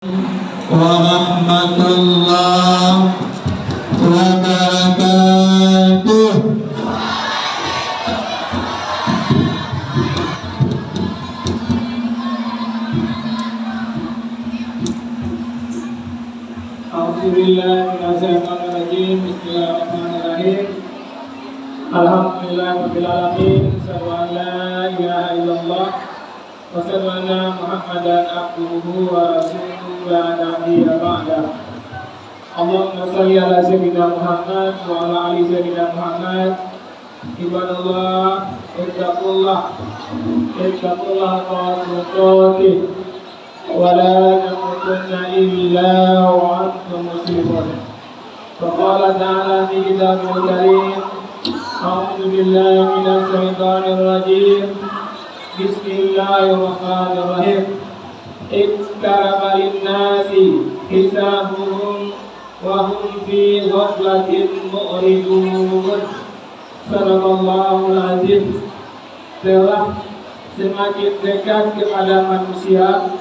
warahmatullahi wabarakatuh. A'udzubillahiminasyaitonirrajim. Bismillahirrahmanirrahim. Alhamdulillahirabbil alamin. Asyhadu an la ilaha illallah wa asyhadu anna Muhammadan abduhu wa rasuluhu la nabiyya ba'da. Allahumma shalli ala sayyidina Muhammad wa ala ali sayyidina Muhammad. Ibadallah, ittaqullah haqqa wa la tamutunna illa wa antum muslimun. Faqala ta'ala fi kitabihil karim, a'udzu billahi minasy syaithanir rajim. Bismillahirrahmanirrahim. Iqtaraba lin-nasi hisabuhum wa hum fi ghaflatin mu'ridun. Sadaqallahul azim. Telah semakin dekat kepada manusia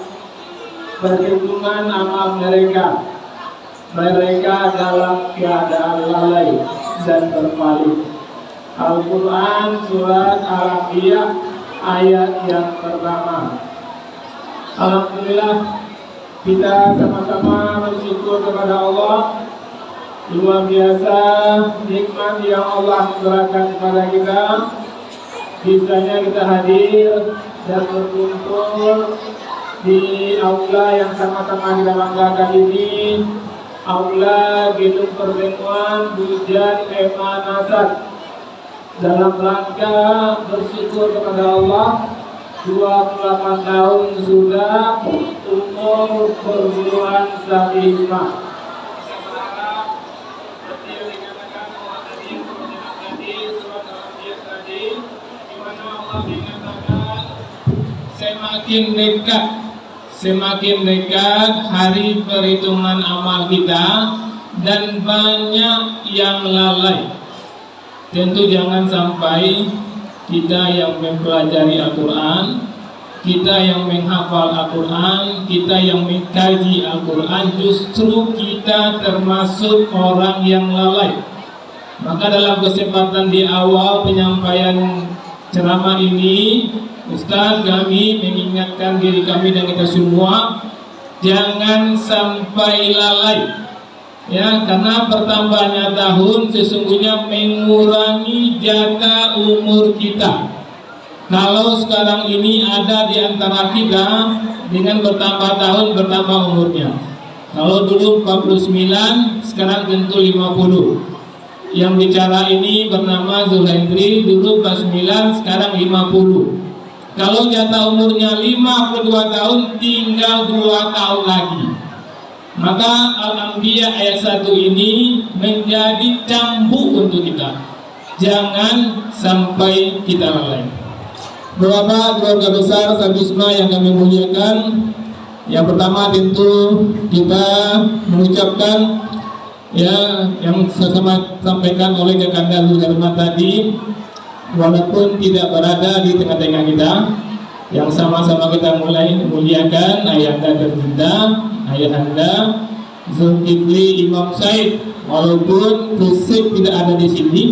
perhitungan amal mereka dalam keadaan lalai dan berpaling. Al-Quran surat Al-Anbiya ayat yang pertama. Alhamdulillah, kita sama-sama bersyukur kepada Allah. Luar biasa nikmat yang Allah berikan kepada kita. Bisanya kita hadir dan berkumpul di aula yang sama-sama kita banggakan ini, aula Gedung Pertemuan Bujan MA Nasad, dalam rangka bersyukur kepada Allah. 28 tahun sudah umur perguruan Syarifah. Semakin dekat hari perhitungan amal kita dan banyak yang lalai. Tentu jangan sampai kita yang mempelajari Al-Quran, kita yang menghafal Al-Quran, kita yang mengkaji Al-Quran, justru kita termasuk orang yang lalai. Maka dalam kesempatan di awal penyampaian ceramah ini, Ustaz, kami mengingatkan diri kami dan kita semua jangan sampai lalai, ya, karena bertambahnya tahun sesungguhnya mengurangi jatah umur kita. Kalau sekarang ini ada di antara kita dengan bertambah tahun bertambah umurnya. Kalau dulu 49, sekarang tentu 50. Yang bicara ini bernama Zuhaindri, dulu 49, sekarang 50. Kalau jatah umurnya 52 tahun, tinggal 2 tahun lagi. Maka Al-Anbiya ayat 1 ini menjadi cambuk untuk kita. Jangan sampai kita lalai. Beberapa keluarga besar Sabisma yang kami muliakan, yang pertama tentu kita mengucapkan, ya, yang saya sampaikan oleh Kakanda Zulkarnain tadi, walaupun tidak berada di tengah-tengah kita, yang sama-sama kita mulai muliakan ayahanda tercinta, ayahanda Zulkifli Imam Said, walaupun fisik tidak ada di sini,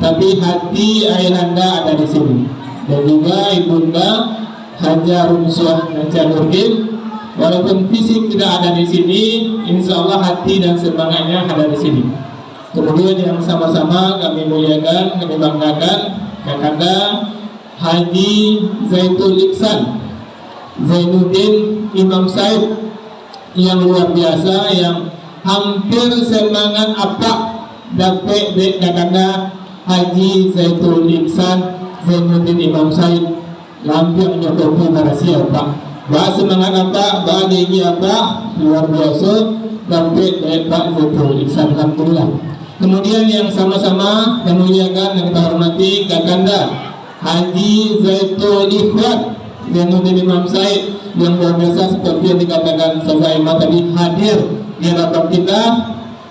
tapi hati ayahanda ada di sini. Dan juga ibunda Haja Rumsuah Najanurdin, walaupun fisik tidak ada di sini, insya Allah hati dan semangatnya ada di sini. Kemudian yang sama-sama kami muliakan, kami banggakan, Kakanda Haji Zaitun Iksan Zainuddin Imam Said, yang luar biasa, yang hampir semangat apa dapat dek Kakanda Haji Zaitun Iksan Zainuddin Imam Said lampir nyokopi marasia Pak. Bah semangat apa, bah ini apa, luar biasa dapat dek Pak Zaitun Iksan, alhamdulillah. Kemudian yang sama-sama memuliakan dan kita hormati Kakanda Haji Zaitun Ikhwan Zainuddin Imam Said, yang luar biasa seperti yang dikatakan Sazaimah tadi, hadir di hadapan kita.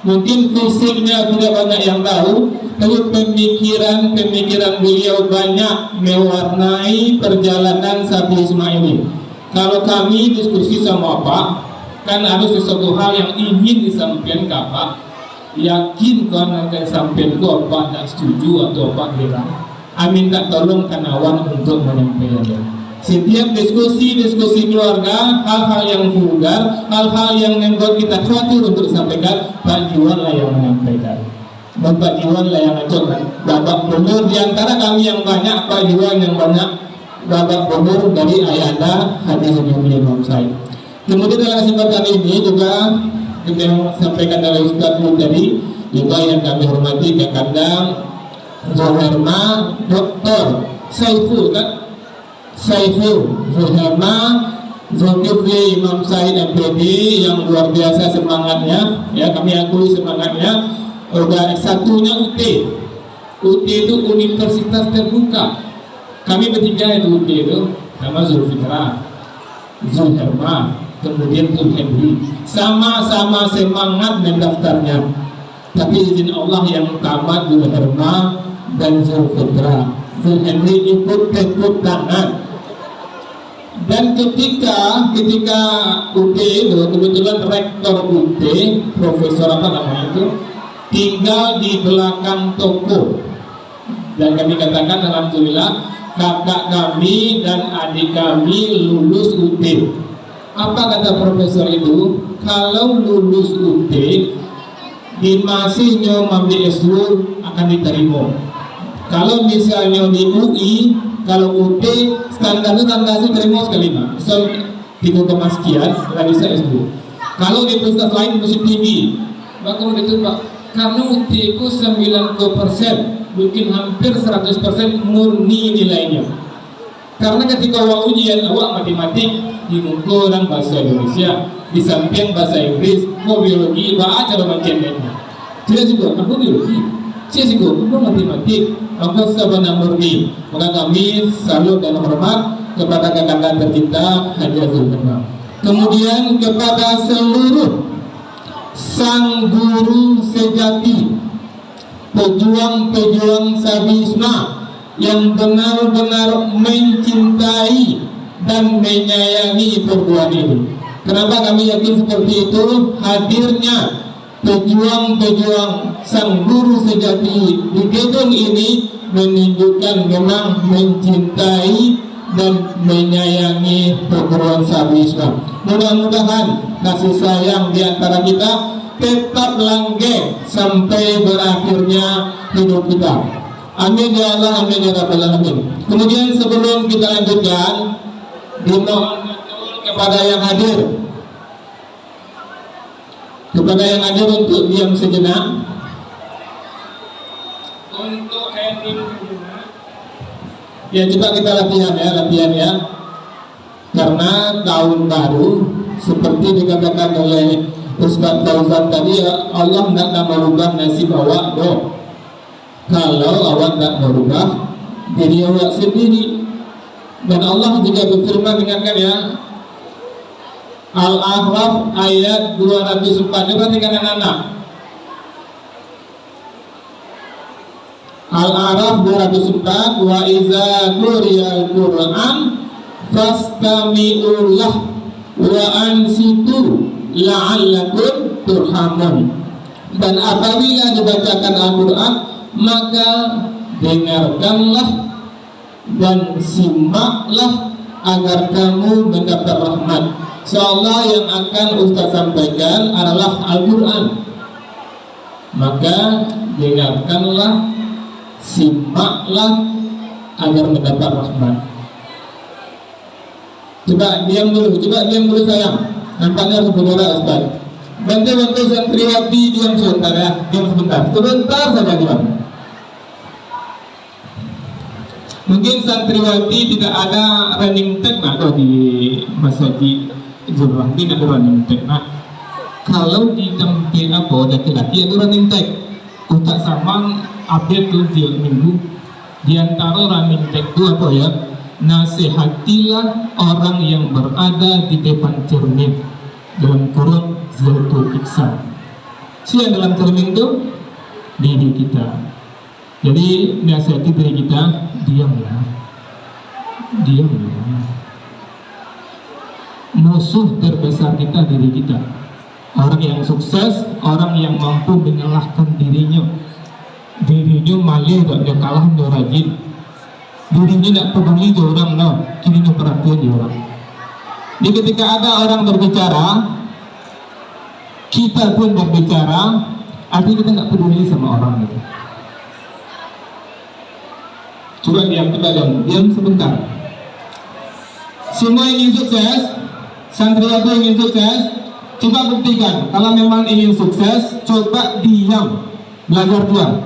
Mungkin fisiknya tidak banyak yang tahu, tapi pemikiran beliau banyak mewarnai perjalanan Sabisma ini. Kalau kami diskusi sama Pak, kan harus sesuatu hal yang ingin disampaikan ke apa, yakin karena sampai ku apa tak setuju atau apa kira, minta tolong kanawan untuk menyampaikan. Setiap diskusi keluarga, hal-hal yang vulgar, hal-hal yang membuat kita khawatir untuk disampaikan, Pak Jiwan lah yang menyampaikan. Bapak Jiwan lah yang ngacokan. Bapak Bunur diantara kami yang banyak, Pak Jiwan yang banyak. Bapak Bunur dari Ayanda Haji Hujumi Imam Said. Kemudian dalam kesempatan ini juga kita sampaikan dari Ustaz tadi, juga yang kami hormati Kakanda Zoherma Dr. Saiful Zuherma Zulkifli Imam Said MPD yang luar biasa semangatnya, ya kami akui semangatnya. Udah S1-nya UT itu Universitas Terbuka. Kami bertiga itu UT itu sama Zulfitra, Zulherma, kemudian Zulhendri, sama-sama semangat mendaftarnya. Tapi izin Allah yang tamat Zulherma dan Zulfitra, Zulhendri ikut tepuk tangan. Dan ketika UT itu kebetulan rektor UT, profesor apa namanya itu, tinggal di belakang toko. Dan kami katakan alhamdulillah kakak kami dan adik kami lulus UT. Apa kata profesor itu? Kalau lulus UT di masihnya mamdi S2 akan diterima. Kalau misalnya di UI, kalau UT standarnya tandasi terima sekali Pak. So 3, sekian nggak bisa S2. Kalau di pusat lain mesti tinggi. Maka begitu Pak. Karena UT itu 90%, mungkin hampir 100% murni nilainya. Karena ketika awak ujian, awak matematik di muka dan bahasa Indonesia, di samping bahasa Inggris, biologi, baca cara macamnya. Tidak juga, aku biologi. Saya juga, aku matematik, aku sebenarnya murni. Maka kami salut dan hormat kepada kakak tercinta Haji Azul Herma. Kemudian kepada seluruh sang guru sejati, pejuang-pejuang Sabisma yang benar-benar mencintai dan menyayangi perguruan ini. Kenapa kami yakin seperti itu? Hadirnya pejuang-pejuang sang guru sejati di gedung ini menunjukkan memang mencintai dan menyayangi perguruan Sabisma. Mudah-mudahan kasih sayang di antara kita tetap langgeng sampai berakhirnya hidup kita. Amin ya Allah, amin ya Rabbal alamin. Kemudian sebelum kita lanjutkan, dimohon kepada yang hadir untuk diam sejenak. Untuk heading sejenak. Ya coba kita latihan ya. Karena tahun baru seperti dikatakan oleh Ustaz Fauzan tadi, ya Allah tidak akan merubah nasib awak doh. Kalau awak tidak merubah diri awak sendiri. Dan Allah juga berfirman, ingatkan ya, Al-A'raf ayat 204. Perhatikan anak-anak. Al-A'raf 204, wa iza quriyal Qur'an fastami'ulah wa ansitu la'allakum turhamun. Dan apabila dibacakan Al-Quran, maka dengarkanlah dan simaklah agar kamu mendapat rahmat. Insyaallah yang akan Ustaz sampaikan adalah Al-Quran. Maka dengarkanlah, simaklah agar mendapat rahmat. Coba diam dulu sayang. Nampaknya saudara Ustaz. Bantu santriwati diam sebentar ya, sebentar saja diam. Mungkin santriwati tidak ada running tag atau di Masjid Zurrah tidak ada running tag. Nah, kalau di tempat apa laki-laki ada running tag. Ustaz Samang update tuh tiap minggu. Di antara running tag itu apa ya? Nasihatilah orang yang berada di depan cermin, dalam kurung ziltul iksan. Siapa dalam cermin itu? Diri kita. Jadi nasihati diri kita, diamlah. musuh terbesar kita diri kita. Orang yang sukses, orang yang mampu mengalahkan dirinya. Dirinya malah dia kalah, dia rajin. Dirinya tidak peduli dia orang, no. Kini dia perhatian dia orang. Jadi ketika ada orang berbicara, kita pun berbicara, artinya kita nggak peduli sama orang gitu. Coba diam sebentar. Semua ingin sukses, santriwati ingin sukses. Coba buktikan, kalau memang ingin sukses, coba diam, belajar diam,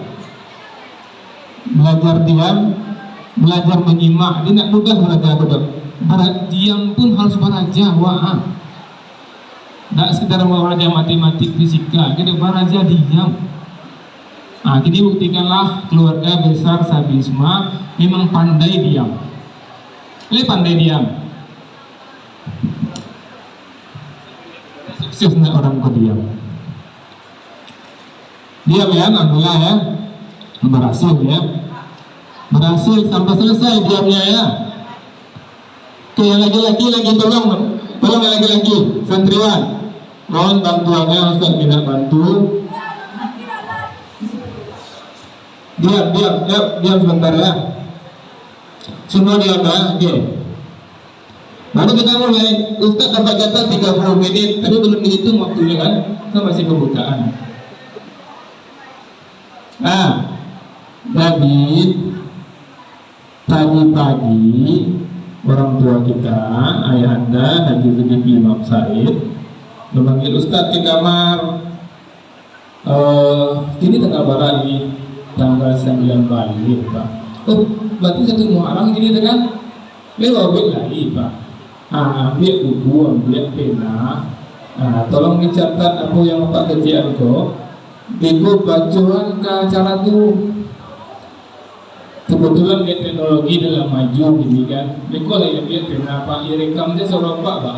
belajar menyimak. Tidak mudah belajar diam pun harus belajar wah. Tidak sekedar belajar matematik, fisika, kita belajar diam. Nah, jadi buktikanlah keluarga besar Sabisma memang pandai diam. Pandai diam. Suksesnya orang kok diam. Diam ya, alhamdulillah ya. Berhasil ya. Berhasil sampai selesai diamnya ya. Oke, yang laki-laki lagi tolong yang laki-laki santriwan. Mohon bantuannya, Ustaz minta bantu. Diam sebentar ya. Semua diam ya, oke. Baru kita mulai. Ustaz dapat jatah 30 menit, tapi belum dihitung waktunya kan? Itu masih pembukaan. Nah, David pagi-pagi orang tua kita, ayah anda, Haji Zulkifli Imam Said, memanggil Ustaz ke kamar. Ini tanggal berapa ini? Tanggal 9 Bali, Pak. Oh, berarti 1 Muharram ini kan? Lewat lagi, Pak. Ambil buku, ambil pena. Tolong dicatat apa yang Bapak kerjaan kok. Bego bacaan ke acara tu. Kebetulan dia teknologi dalam maju gini kan. Bego lah yang dia pena Pak. Ya rekam dia seorang Pak, Pak.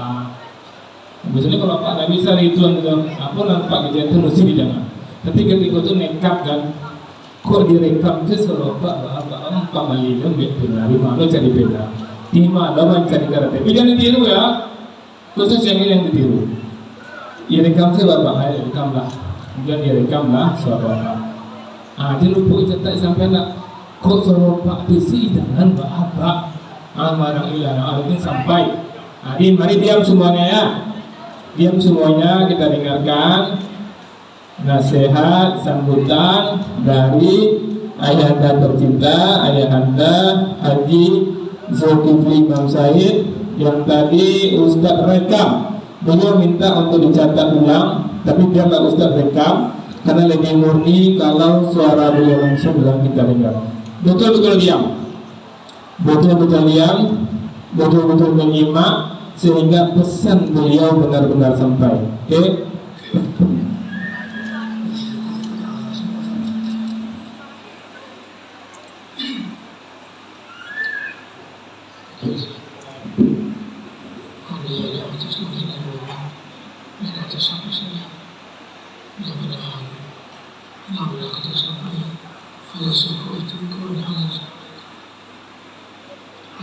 Biasanya kalau Pak nggak bisa itu apa nampak kerjaan tu mesti didengar. Tapi ketika itu nekat kan. Kok direkam dia seorang Pak, Pak Malilum dia pena. Lima lo cari pena. Lima lawan cari karate. Tapi jangan ditiru ya. Khusus yang ini yang ditiru. Ya rekam saya Bapak, rekam lah. Kemudian dia rekam lah suara Bapak. Dia lupa cetak sampai nak. Kok suara Bapak besi jangan Bapak. Marang ilah. Ini sampai. Mari diam semuanya ya. Diam semuanya, kita dengarkan nasihat sambutan dari ayahanda tercinta, ayahanda Haji Zulkifli Imam Said yang tadi Ustaz rekam. Beliau minta untuk dicatat ulang, tapi dia nggak Ustaz rekam karena lebih murni kalau suara beliau langsung dalam kita dengar. Betul-betul diam, betul-betul diam, betul-betul menyimak sehingga pesan beliau benar-benar sampai. Oke?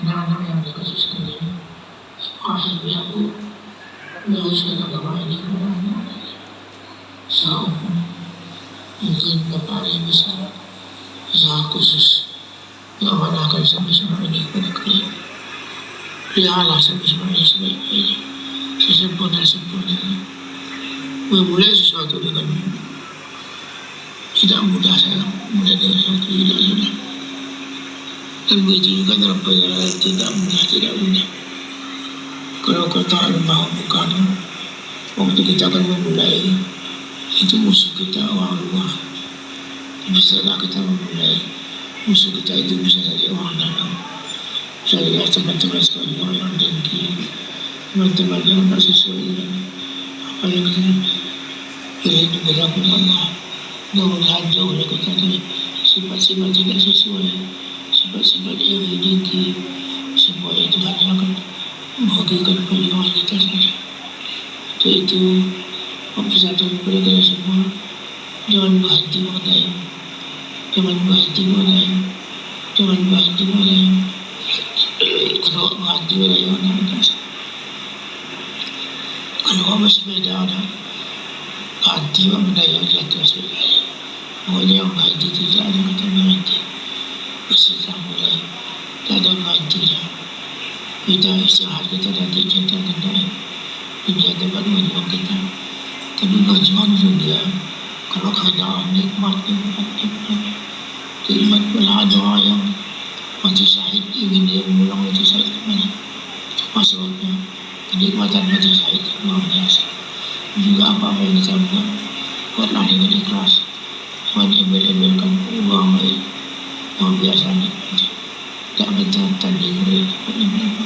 Anak-anak yang dikasih sekalian, akhirnya aku mengusir agama ini seumur mungkin Bapak yang besar, usaha khusus yang mana akan sampai semua ini kepada kalian. Peliharalah sampai semua ini sebaik-baiknya, sesempurna-sempurnanya. Memulai sesuatu dengan tidak mudah, saya mulai dengan sesuatu tidak mudah. Dan begitu juga dalam perjalanan tidak mudah. Kalau kau tak lembah bukan, waktu kita akan memulai, itu musuh kita orang luar. Tapi setelah kita memulai, musuh kita itu bisa saja orang dalam. Saya lihat teman-teman sekalian orang yang dengki, teman-teman yang tak sesuai dengan apa yang kita pilih digerakkan Allah. Mudah-mudahan jauh dari kita dari sifat-sifat tidak sesuai. Sifat-sifat yang dengki, semua itu hanya akan membahagiakan perjuangan kita saja. Untuk itu, mempersatukan kepada kita semua, jangan berhenti mengatakan, jangan berhenti mengatakan, jangan berhenti mengatakan, kalau berhenti mengatakan, kalau bersepeda ada ganti benda yang jatuh sekali. Pokoknya yang ganti tidak ada kata berhenti. Bersihkan mulai tak ada gantinya. Kita istirahat, kita nanti kita kendali dunia tempat berjuang kita. Tapi berjuang dunia kalau keadaan nikmat. Nikmat pula doa yang mati syahid ingin dia mengulang mati syahid kemana? Apa sebabnya? Kenikmatan mati syahid luar biasa. Juga apa yang kita buat, buatlah dengan ikhlas. Jangan embel-embelkan uang baik. Luar biasa nikmatnya. Tak bertanding mereka.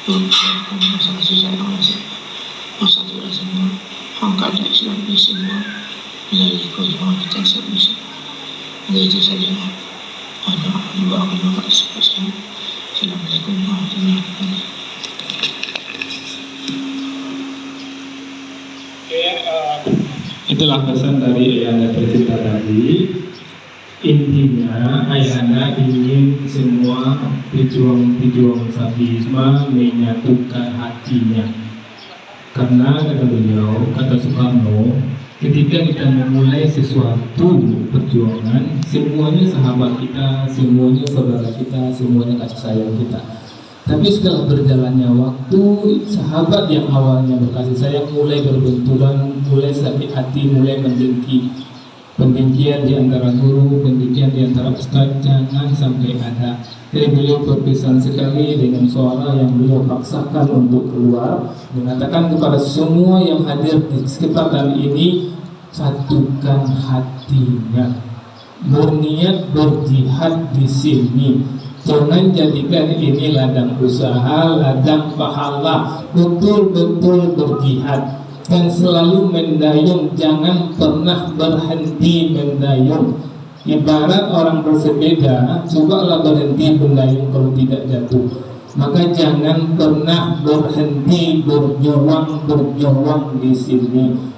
Berbuatkan masa kasih sayang masa tidak semua. Angkat Islam ini semua melalui perjuangan kita sebisa. Itu saja. Ada dua akan Assalamualaikum warahmatullahi wabarakatuh. Itulah pesan dari Ayahanda tercinta tadi. Intinya Ayahanda ingin semua pejuang-pejuang Safisma menyatukan hatinya. Karena kata beliau, kata Soekarno, ketika kita memulai sesuatu perjuangan, semuanya sahabat kita, semuanya saudara kita, semuanya kasih sayang kita. Tapi setelah berjalannya waktu, sahabat yang awalnya berkasih sayang mulai berbenturan, mulai sakit hati, mulai mendengki. Pendengkian di antara guru, pendengkian di antara ustaz, jangan sampai ada. Jadi beliau berpesan sekali dengan suara yang beliau paksakan untuk keluar, mengatakan kepada semua yang hadir di kesempatan ini, satukan hatinya, berniat berjihad di sini. Jangan jadikan ini ladang usaha, ladang pahala. Betul-betul berjihad dan selalu mendayung, jangan pernah berhenti mendayung. Ibarat orang bersepeda, cobalah berhenti mendayung kalau tidak jatuh. Maka jangan pernah berhenti berjuang di sini.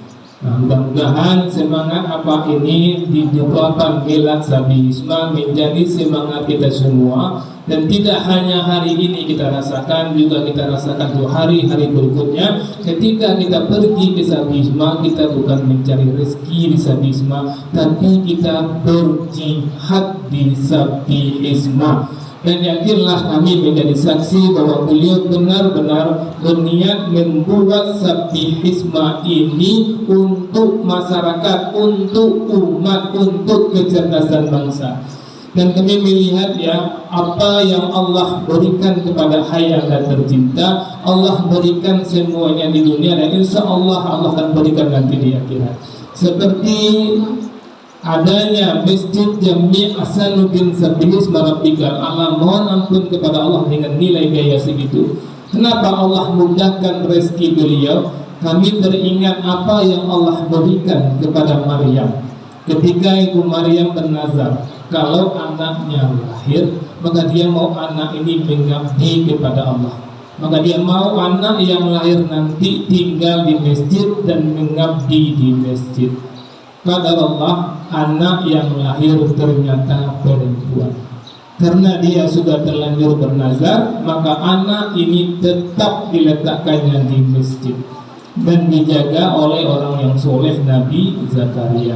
Nah, mudah-mudahan semangat apa ini di Jabatan Milad Safisma menjadi semangat kita semua, dan tidak hanya hari ini kita rasakan, juga kita rasakan 2 hari-hari berikutnya. Ketika kita pergi ke Safisma, kita bukan mencari rezeki di Safisma, tapi kita berjihad di Safisma. Dan yakinlah kami menjadi saksi bahwa beliau benar-benar berniat membuat Safisma ini untuk masyarakat, untuk umat, untuk kecerdasan bangsa. Dan kami melihat ya, apa yang Allah berikan kepada Ayahanda tercinta, Allah berikan semuanya di dunia, dan insya Allah Allah akan berikan nanti di akhirat. Seperti adanya Masjid Jami' Hasanuddin Safisma Rabbikal A'la, mohon ampun kepada Allah dengan nilai biaya segitu. Kenapa Allah mudahkan rezeki beliau? Kami beringat apa yang Allah berikan kepada Maryam ketika Ibu Maryam bernazar, kalau anaknya lahir, maka dia mau anak ini mengabdi kepada Allah. Maka dia mau anak yang lahir nanti tinggal di masjid dan mengabdi di masjid. Pada Allah, anak yang lahir ternyata perempuan. Karena dia sudah terlanjur bernazar, maka anak ini tetap diletakkannya di masjid dan dijaga oleh orang yang soleh, Nabi Zakaria.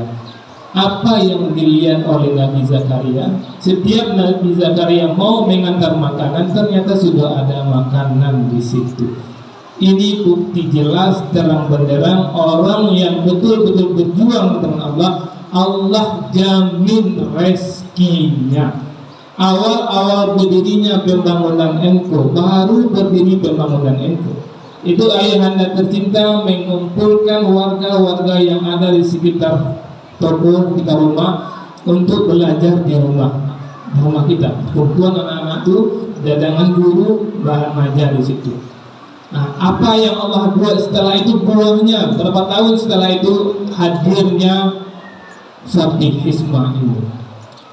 Apa yang dilihat oleh Nabi Zakaria? Setiap Nabi Zakaria mau mengantar makanan, ternyata sudah ada makanan di situ. Ini bukti jelas terang benderang orang yang betul-betul berjuang dengan Allah, Allah jamin rezekinya. Awal-awal berdirinya pembangunan Enko, baru berdiri pembangunan Enko, itu Ayahanda tercinta mengumpulkan warga-warga yang ada di sekitar toko, sekitar rumah untuk belajar di rumah kita. Kumpulan anak-anak itu dadangan guru, bahan ngajar di situ. Nah, apa yang Allah buat setelah itu buahnya, berapa tahun setelah itu hadirnya Safisma ini.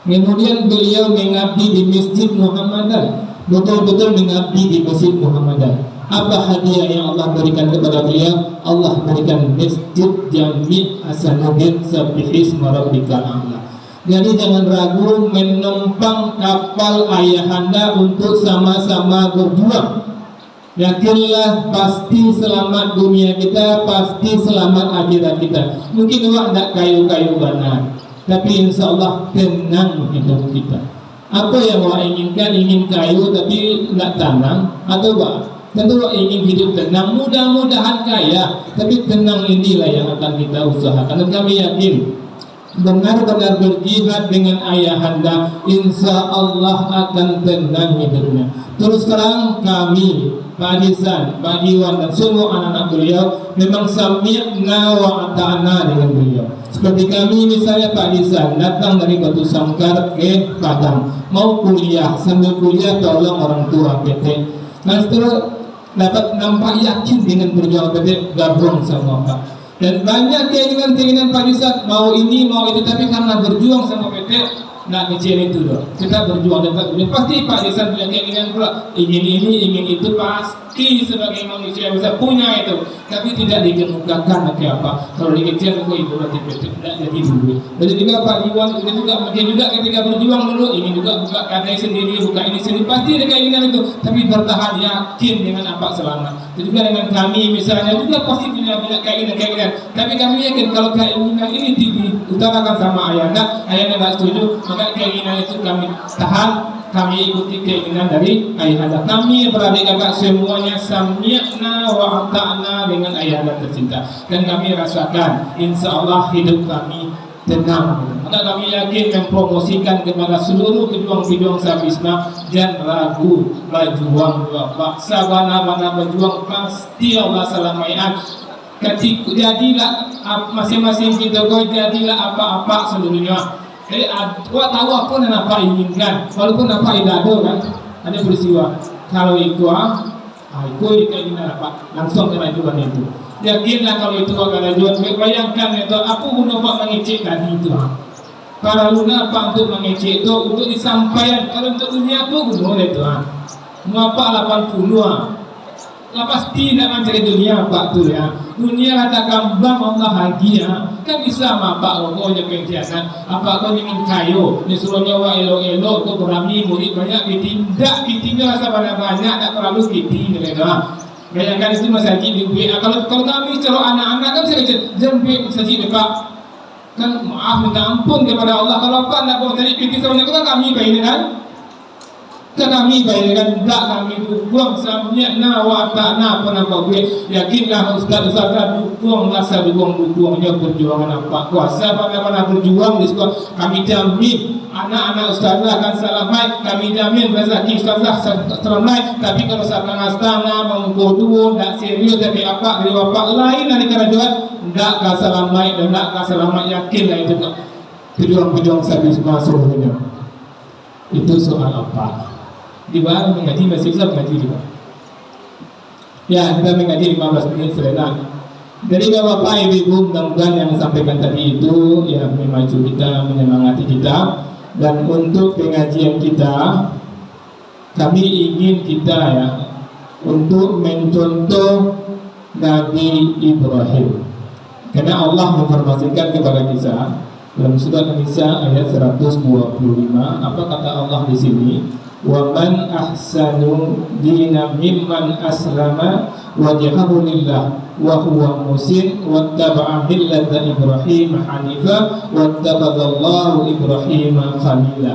Kemudian beliau mengabdi di Masjid Muhammadan, betul-betul mengabdi di Masjid Muhammadan. Apa hadiah yang Allah berikan kepada beliau? Allah berikan Masjid Jami' Hasanuddin Safisma Rabbikal A'la. Jadi jangan ragu menumpang kapal Ayahanda untuk sama-sama berjuang. Yakinlah pasti selamat dunia kita, pasti selamat akhirat kita. Mungkin awak tidak kayu-kayu benar, tapi insya Allah tenang hidup kita. Apa yang awak inginkan, ingin kayu tapi tidak tenang, atau apa? Tentu awak ingin hidup tenang, mudah-mudahan kaya, tapi tenang inilah yang akan kita usahakan. Dan kami yakin benar-benar berjihad dengan ayahanda, insya Allah akan tenang hidupnya. Terus terang kami, Pak Adisan, Pak Diwan dan semua anak-anak beliau memang sami'na wa ata'na dengan beliau. Seperti kami misalnya Pak Adisan datang dari Batu Sangkar ke Padang, mau kuliah, sambil kuliah tolong orang tua PT. Nah setelah dapat nampak yakin dengan perjuangan PT, gabung sama Pak. Dan banyak keinginan Pak Adisan, mau ini, mau itu, tapi karena berjuang sama PT, nak kecil itu loh. Kita berjuang tetap ini. Pasti Pak Adisan punya keinginan pula, ingin ini, ingin itu, pasti sebagai manusia bisa punya itu. Tapi tidak dikemukakan kayak apa. Kalau di kecil aku ibu nanti PT tidak jadi dulu. Dan juga Pak Diwan itu juga mungkin juga ketika berjuang dulu, ini juga buka kadai sendiri, buka ini sendiri, pasti ada keinginan itu. Tapi bertahan yakin dengan apa selamat. Dan juga dengan kami misalnya juga pasti punya keinginan. Tapi kami yakin kalau keinginan ini diutarakan sama ayahnya nggak setuju, maka keinginan itu kami tahan, kami ikuti keinginan dari ayahanda. Kami beradik kakak semuanya sami'na wa ata'na dengan ayahanda tercinta, dan kami rasakan insya Allah hidup kami tenang. Maka kami yakin mempromosikan kepada seluruh pejuang-pejuang Sabisma, jangan ragu berjuang Bapak, sabana-bana berjuang pasti Allah selamanya. Ketika jadilah masing-masing kita kau jadilah apa-apa seluruhnya. Jadi awak tahu apa dan apa inginkan, walaupun apa tidak ada kan, ada peristiwa. Kalau ikut keinginan apa, langsung kena jualan itu. Yakinlah kalau itu akan jual. Bayangkan itu, aku guna pak mengecek tadi itu. Para guna apa untuk mengecek itu, untuk disampaikan. Kalau untuk dunia aku guna itu. Ngapa 80 pasti tidak mencari dunia Pak tu ya. Dunia kata kambang Allah bahagia. Kan bisa Pak pokoknya pengkiasan. Apa kau ingin kayu? Disuruh nyawa elok-elok kau berani murid banyak tidak rasa banyak tak terlalu gitu mereka. Bayangkan itu masih lagi di WA. Kalau kami kalau anak-anak kan saya kecil jemput saja Pak. Kan maaf minta ampun kepada Allah. Kalau Pak nak bawa tadi PT sama kan kami bayar kan? Kami bayarkan tak kami dukung sami'na wa ata'na penampak gue. Yakinlah ustaz-ustaz dukung rasa dukungnya perjuangan apa kuasa mana-mana berjuang di sekolah. Kami jamin anak-anak ustazah akan selamat. Kami jamin rezeki ustazah selamat. Tapi kalau setengah-setengah mengkodoh tak serius dari apa dari bapak lain dari kerajaan tak selamat dan tak selamat. Yakinlah itu pejuang-pejuang Sabisma seluruhnya. Itu soal apa? Di bawah mengaji masih bisa mengaji juga. Ya, kita mengaji 15 menit selesai. Jadi Bapak Ibu mudah-mudahan yang disampaikan tadi itu ya memacu kita, menyemangati kita. Dan untuk pengajian kita, kami ingin kita ya untuk mencontoh Nabi Ibrahim. Karena Allah menginformasikan kepada kita dalam surat An-Nisa ayat 125. Apa kata Allah di sini? وَمَنْ أَحْسَنُ دِينًا مِمَّنْ أَسْلَمَ وَجْهَهُ لِلَّهِ وَهُوَ مُحْسِنٌ وَاتَّبَعَ مِلَّةَ إِبْرَاهِيمَ حَنِيفًا وَاتَّخَذَ اللَّهُ إِبْرَاهِيمَ خَلِيلًا.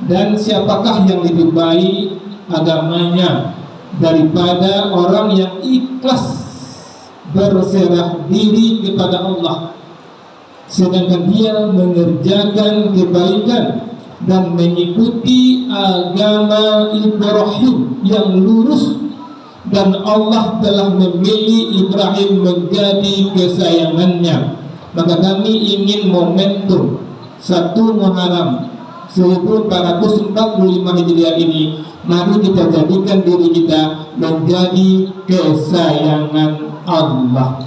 Dan siapakah yang lebih baik agamanya daripada orang yang ikhlas berserah diri kepada Allah, sedangkan dia mengerjakan kebaikan dan mengikuti agama Ibrahim yang lurus, dan Allah telah memilih Ibrahim menjadi kesayangannya. Maka kami ingin momentum 1 Muharram 1445 Hijriah ini, mari kita jadikan diri kita menjadi kesayangan Allah.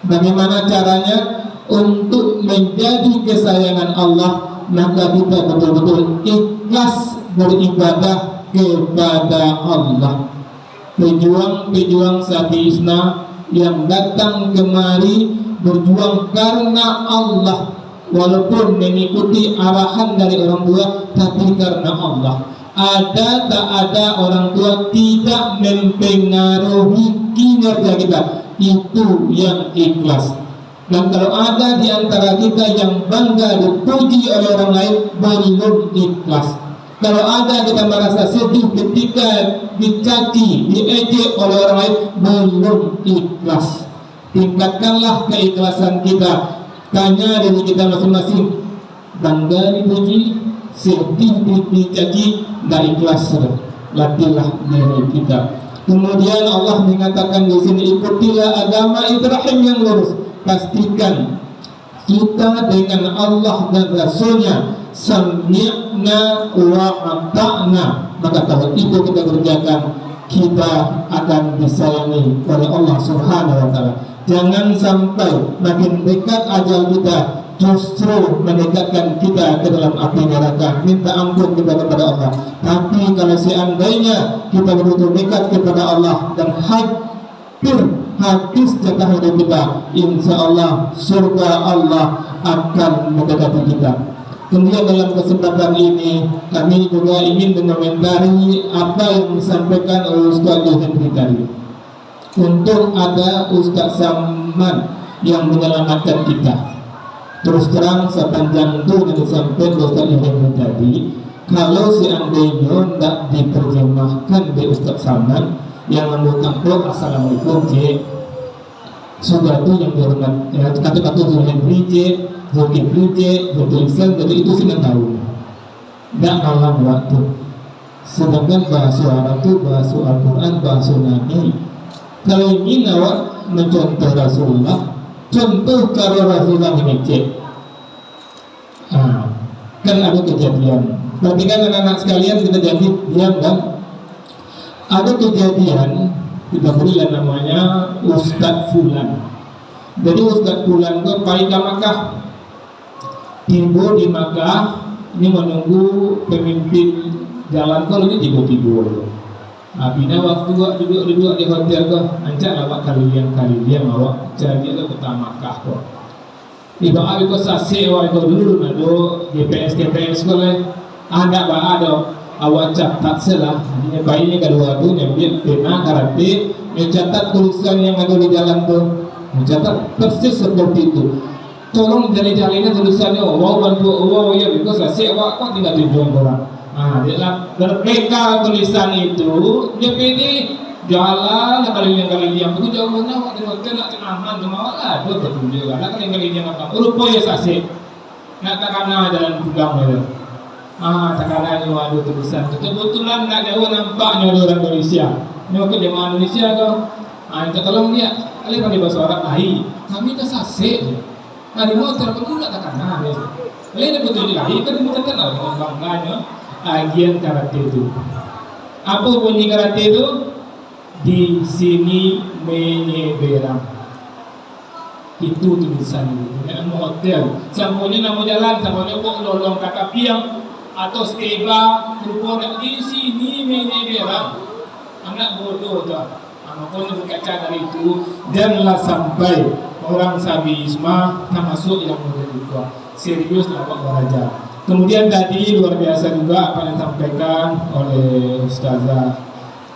Bagaimana caranya untuk menjadi kesayangan Allah? Maka kita betul-betul ikhlas beribadah kepada Allah. Pejuang-pejuang Sabisma yang datang kemari berjuang karena Allah, walaupun mengikuti arahan dari orang tua, tapi karena Allah. ada tak ada orang tua tidak mempengaruhi kinerja kita, itu yang ikhlas. Dan kalau ada di antara kita yang bangga dipuji oleh orang lain, belum ikhlas. Kalau ada kita merasa sedih ketika dicaci, diejek oleh orang lain, belum ikhlas. Tingkatkanlah keikhlasan kita. Tanya diri kita masing-masing, bangga dipuji, sedih dicaci, tidak ikhlas. Latihlah diri kita. Kemudian Allah mengatakan di sini, ikutilah agama Ibrahim yang lurus. Pastikan kita dengan Allah dan Rasulnya sami'na wa ata'na, maka kalau itu kita kerjakan, kita akan disayangi oleh Allah Subhanahu wa Ta'ala. Jangan sampai makin dekat ajal kita justru mendekatkan kita ke dalam api neraka. Minta ampun kita kepada Allah. Tapi kalau seandainya kita betul dekat kepada Allah dan habis jatah hidup kita, insya Allah surga Allah akan mendekati kita. Kemudian dalam kesempatan ini kami juga ingin mengomentari apa yang disampaikan oleh Ustaz Henry tadi. Untung ada Ustaz Saman yang menyelamatkan kita. Terus terang sepanjang itu yang disampaikan Ustaz Henry tadi, kalau seandainya tidak diterjemahkan di Ustaz Saman yang mengucapkan assalamualaikum J, sudah itu yang dihormat ya, kata-kata Zulhibri J, Zulkifli J, Zulkifli, jadi itu sih nggak tahu, nggak malam waktu. Sedangkan bahasa Arab itu bahasa Al-Quran, bahasa Nabi. Kalau ingin awak mencontoh Rasulullah, contoh cara Rasulullah ini J. Kan ada kejadian. Berarti kan anak-anak sekalian kita jadi diam kan? Ada kejadian, kita berilah namanya Ustadz Fulan. Jadi Ustadz Fulan itu pergi ke Makkah, tiba di Makkah, ini menunggu pemimpin jalan kalau ini tiba-tiba. Bina waktu duduk di hotel kok, ancak awak kalian awak cari ke kota Makkah kok. Iba awak kok sasih awak kok dulu nado GPS boleh, ada ada. Awak catat selah, ini bayinya kedua tu, nyambil pena karate, mencatat tulisan yang ada di jalan tu, mencatat persis seperti itu. Tolong jari-jarinya tulisannya, wow bantu wow ya, because saya awak kok tinggal tujuan orang. Dia berbeka tulisan itu, dia pilih jalan kali yang begitu jauh mana awak di hotel nak cenaman cuma lah, tu betul juga. Nak kali yang apa? Rupanya sasih, nak takana jalan pulang dia. Takaran ni ada tulisan tu. Kebetulan tak jauh nampaknya ada orang Indonesia. Ni waktu jemaah Indonesia tu. Kita tolong dia. Kali pandai bahasa Arab lahi. Kami tak sasik. Di motor pun tak takaran. Kali dia betul lahi. Kan dia tak tahu dengan bangganya. Agian karate itu. Apa bunyi karate itu? Di sini menyeberang. Itu tulisan itu. Nama hotel. Sampulnya nama jalan. Sampulnya kok lolong kakak piang. Atau steba berpodok di sini menyeberang. Anak bodoh tu. Maka berkaca dari itu janganlah sampai orang sabisma termasuk yang muda. Serius awak belajar. Kemudian tadi luar biasa juga apa yang disampaikan oleh Ustazah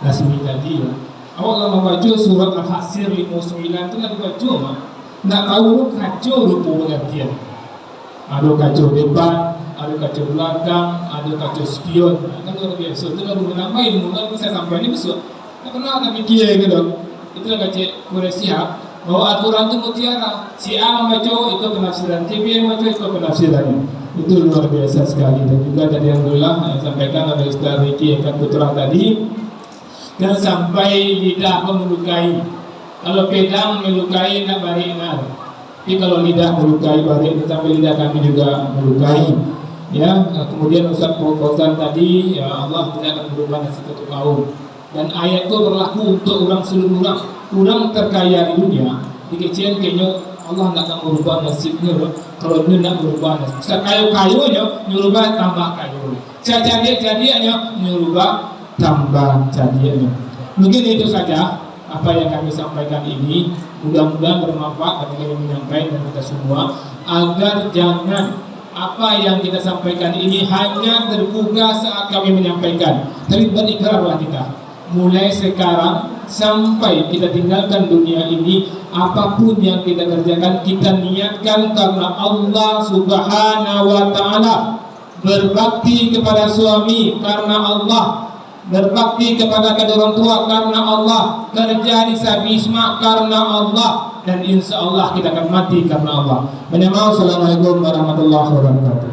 Nasmi tadi. Awak kalau membaca surat Al-Hasir 59 itu nak baca mah. Nak tahu kacau rupa pengertian. Ada kacau depan, ada kacau belakang, ada kacau spion. Kan luar biasa. Itu lalu menamai mungkin bisa sampai ini besok. Tak pernah tak fikir gitu. Itu yang kacau kurang siap bahwa aturan itu mutiara. Si A membaca itu penafsiran, si B membaca itu penafsirannya. Itu luar biasa sekali. Dan juga tadi alhamdulillah yang disampaikan oleh Ustaz Riki Ekan Putra tadi. Dan sampai lidah melukai. Kalau pedang melukai nak balik nak. Tapi kalau lidah melukai balik, sampai lidah kami juga melukai. Ya, kemudian Ustaz Fauzan tadi, ya Allah tidak akan berubah nasib satu kaum. Dan ayat itu berlaku untuk orang seluruh orang terkaya di dunia. Di kecian kayaknya Allah tidak akan merubah nasibnya. Kalau dia nak berubah nasib, kayu-kayunya nyurubah tambah kayu. Jadi-jadinya nyurubah tambah jadinya. Mungkin itu saja apa yang kami sampaikan ini. Mudah-mudahan bermanfaat bagi kami menyampaikan dan kita semua, agar jangan apa yang kita sampaikan ini hanya tergugah saat kami menyampaikan, tapi berikrarlah kita mulai sekarang sampai kita tinggalkan dunia ini, apapun yang kita kerjakan kita niatkan karena Allah Subhanahu wa ta'ala. Berbakti kepada suami karena Allah, berbakti kepada kedua orang tua karena Allah, kerja di Sabisma karena Allah, dan insya Allah kita akan mati karena Allah. Assalamualaikum warahmatullahi wabarakatuh.